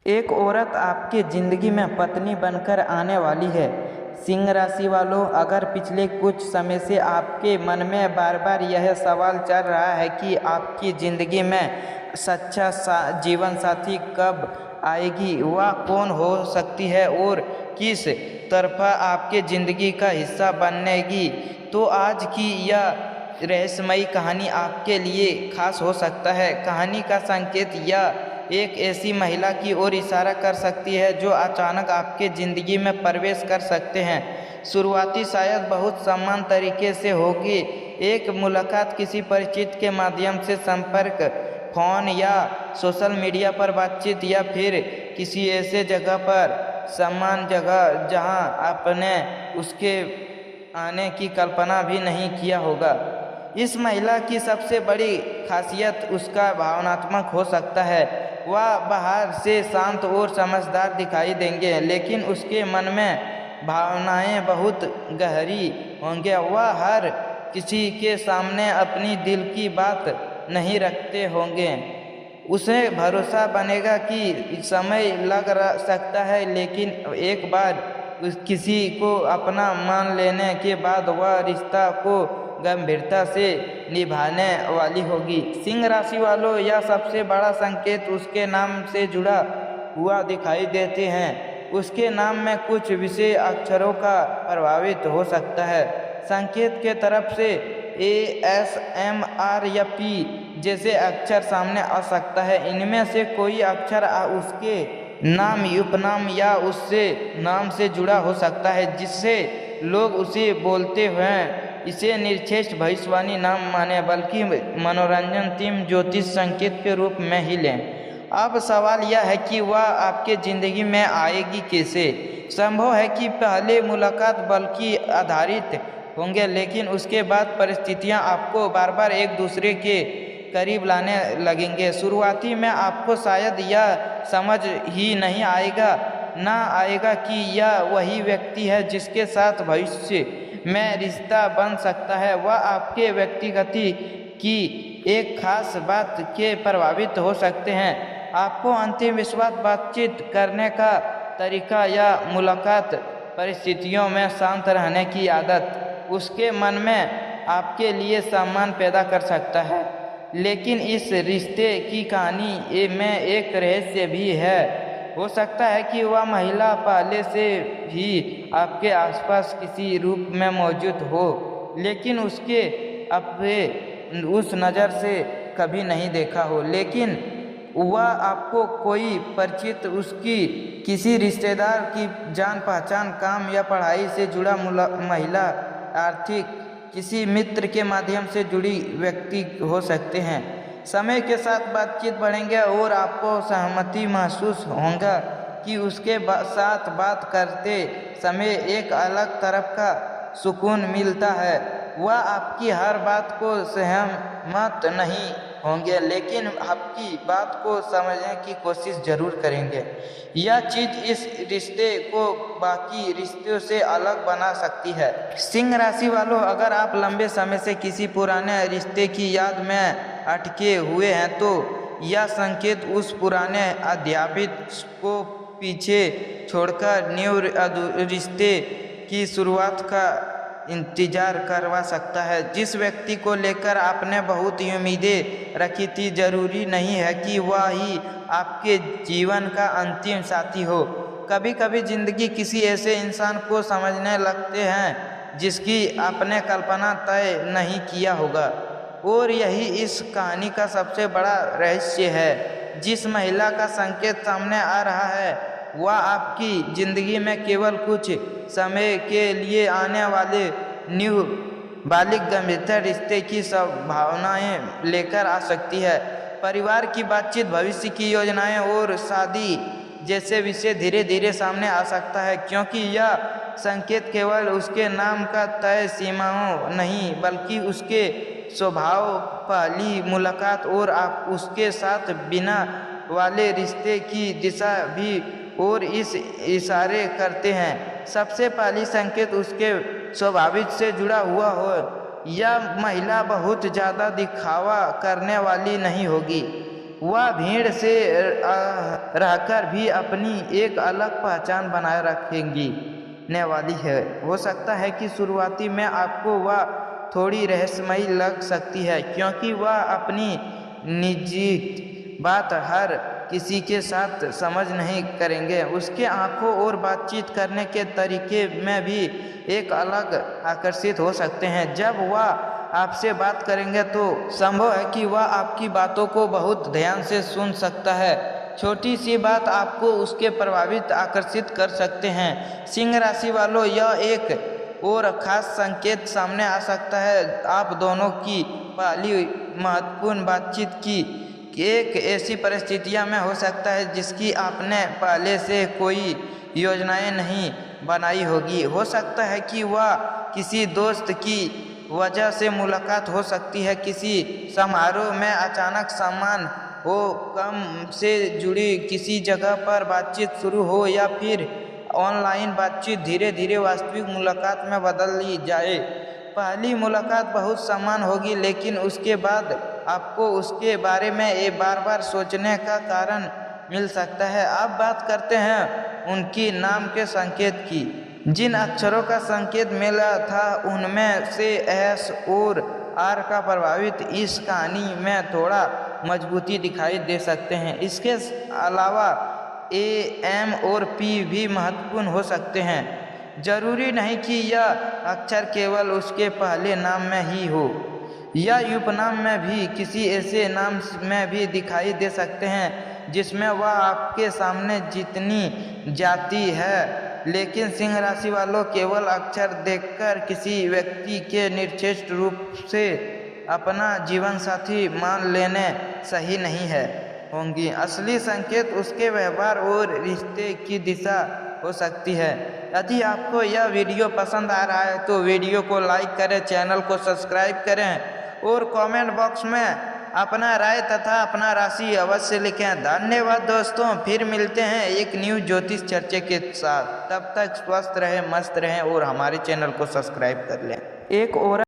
एक औरत आपकी ज़िंदगी में पत्नी बनकर आने वाली है। सिंह राशि वालों, अगर पिछले कुछ समय से आपके मन में बार बार यह सवाल चल रहा है कि आपकी ज़िंदगी में सच्चा जीवन साथी कब आएगी, वह कौन हो सकती है और किस तरफा आपके ज़िंदगी का हिस्सा बनेगी, तो आज की यह रहस्यमयी कहानी आपके लिए खास हो सकता है। कहानी का संकेत यह एक ऐसी महिला की ओर इशारा कर सकती है जो अचानक आपके ज़िंदगी में प्रवेश कर सकते हैं। शुरुआती शायद बहुत समान तरीके से होगी, एक मुलाकात, किसी परिचित के माध्यम से संपर्क, फ़ोन या सोशल मीडिया पर बातचीत, या फिर किसी ऐसे जगह पर, समान जगह जहां आपने उसके आने की कल्पना भी नहीं किया होगा। इस महिला की सबसे बड़ी खासियत उसका भावनात्मक हो सकता है। वह बाहर से शांत और समझदार दिखाई देंगे, लेकिन उसके मन में भावनाएं बहुत गहरी होंगे। वह हर किसी के सामने अपनी दिल की बात नहीं रखते होंगे। उसे भरोसा बनेगा कि समय लग सकता है, लेकिन एक बार किसी को अपना मान लेने के बाद वह रिश्ता को गंभीरता से निभाने वाली होगी। सिंह राशि वालों, यह सबसे बड़ा संकेत उसके नाम से जुड़ा हुआ दिखाई देते हैं। उसके नाम में कुछ विशेष अक्षरों का प्रभावित हो सकता है। संकेत के तरफ से ASMR या P जैसे अक्षर सामने आ सकता है। इनमें से कोई अक्षर उसके नाम, उपनाम या उससे नाम से जुड़ा हो सकता है, जिससे लोग उसे बोलते हुए इसे निर्दिष्ट भविष्यवाणी नाम माने, बल्कि मनोरंजन, थीम, ज्योतिष संकेत के रूप में ही लें। अब सवाल यह है कि वह आपके ज़िंदगी में आएगी कैसे। संभव है कि पहले मुलाकात बल्कि आधारित होंगे, लेकिन उसके बाद परिस्थितियां आपको बार बार एक दूसरे के करीब लाने लगेंगे। शुरुआती में आपको शायद यह समझ ही नहीं आएगा कि यह वही व्यक्ति है जिसके साथ भविष्य में रिश्ता बन सकता है। वह आपके व्यक्तिगत की एक खास बात के प्रभावित हो सकते हैं। आपको अंतिम विश्वास, बातचीत करने का तरीका या मुलाकात परिस्थितियों में शांत रहने की आदत उसके मन में आपके लिए सम्मान पैदा कर सकता है। लेकिन इस रिश्ते की कहानी में एक रहस्य भी है। हो सकता है कि वह महिला पहले से भी आपके आसपास किसी रूप में मौजूद हो, लेकिन उसके अपने उस नज़र से कभी नहीं देखा हो। लेकिन वह आपको कोई परिचित, उसकी किसी रिश्तेदार की जान पहचान, काम या पढ़ाई से जुड़ा महिला, आर्थिक किसी मित्र के माध्यम से जुड़ी व्यक्ति हो सकते हैं। समय के साथ बातचीत बढ़ेंगे और आपको सहमति महसूस होगा कि उसके साथ बात करते समय एक अलग तरफ का सुकून मिलता है। वह आपकी हर बात को सहमत नहीं होंगे, लेकिन आपकी बात को समझने की कोशिश जरूर करेंगे। यह चीज़ इस रिश्ते को बाकी रिश्तों से अलग बना सकती है। सिंह राशि वालों, अगर आप लंबे समय से किसी पुराने रिश्ते की याद में अटके हुए हैं, तो यह संकेत उस पुराने अध्यापित को पीछे छोड़कर न्यू रिश्ते की शुरुआत का इंतजार करवा सकता है। जिस व्यक्ति को लेकर आपने बहुत ही उम्मीदें रखी थी, जरूरी नहीं है कि वह ही आपके जीवन का अंतिम साथी हो। कभी कभी जिंदगी किसी ऐसे इंसान को समझने लगते हैं जिसकी आपने कल्पना तय नहीं किया होगा, और यही इस कहानी का सबसे बड़ा रहस्य है। जिस महिला का संकेत सामने आ रहा है, वह आपकी ज़िंदगी में केवल कुछ समय के लिए आने वाले न्यू बालिग गंभीरता रिश्ते की संभावनाएं लेकर आ सकती है। परिवार की बातचीत, भविष्य की योजनाएं और शादी जैसे विषय धीरे धीरे सामने आ सकता है, क्योंकि यह संकेत केवल उसके नाम का तय सीमाओं नहीं, बल्कि उसके स्वभाव, पहली मुलाकात और आप उसके साथ बिना वाले रिश्ते की दिशा भी और इस इशारे करते हैं। सबसे पहली संकेत उसके स्वाभाविक से जुड़ा हुआ हो। यह महिला बहुत ज़्यादा दिखावा करने वाली नहीं होगी। वह भीड़ से रहकर भी अपनी एक अलग पहचान बनाए रखेंगी ने वाली है। हो सकता है कि शुरुआती में आपको वह थोड़ी रहस्यमयी लग सकती है, क्योंकि वह अपनी निजी बात हर किसी के साथ समझ नहीं करेंगे। उसके आंखों और बातचीत करने के तरीके में भी एक अलग आकर्षित हो सकते हैं। जब वह आपसे बात करेंगे तो संभव है कि वह आपकी बातों को बहुत ध्यान से सुन सकता है। छोटी सी बात आपको उसके प्रभावित आकर्षित कर सकते हैं। सिंह राशि वालों, यह एक और ख़ास संकेत सामने आ सकता है। आप दोनों की पहली महत्वपूर्ण बातचीत की एक ऐसी परिस्थितियों में हो सकता है जिसकी आपने पहले से कोई योजनाएं नहीं बनाई होगी। हो सकता है कि वह किसी दोस्त की वजह से मुलाकात हो सकती है, किसी समारोह में अचानक सामान हो, कम से जुड़ी किसी जगह पर बातचीत शुरू हो, या फिर ऑनलाइन बातचीत धीरे धीरे वास्तविक मुलाकात में बदल ली जाए। पहली मुलाकात बहुत समान होगी, लेकिन उसके बाद आपको उसके बारे में बार बार सोचने का कारण मिल सकता है। अब बात करते हैं उनकी नाम के संकेत की। जिन अक्षरों का संकेत मिला था उनमें से एस और आर का प्रभावित इस कहानी में थोड़ा मजबूती दिखाई दे सकते हैं। इसके अलावा ए, एम और पी भी महत्वपूर्ण हो सकते हैं। जरूरी नहीं कि यह अक्षर केवल उसके पहले नाम में ही हो, या उपनाम में भी किसी ऐसे नाम में भी दिखाई दे सकते हैं जिसमें वह आपके सामने जितनी जाती है। लेकिन सिंह राशि वालों, केवल अक्षर देखकर किसी व्यक्ति के निर्दिष्ट रूप से अपना जीवन साथी मान लेने सही नहीं है होंगी। असली संकेत उसके व्यवहार और रिश्ते की दिशा हो सकती है। यदि आपको यह वीडियो पसंद आ रहा है तो वीडियो को लाइक करें, चैनल को सब्सक्राइब करें और कमेंट बॉक्स में अपना राय तथा अपना राशि अवश्य लिखें। धन्यवाद दोस्तों, फिर मिलते हैं एक न्यू ज्योतिष चर्चा के साथ। तब तक स्वस्थ रहें, मस्त रहें और हमारे चैनल को सब्सक्राइब कर लें। एक और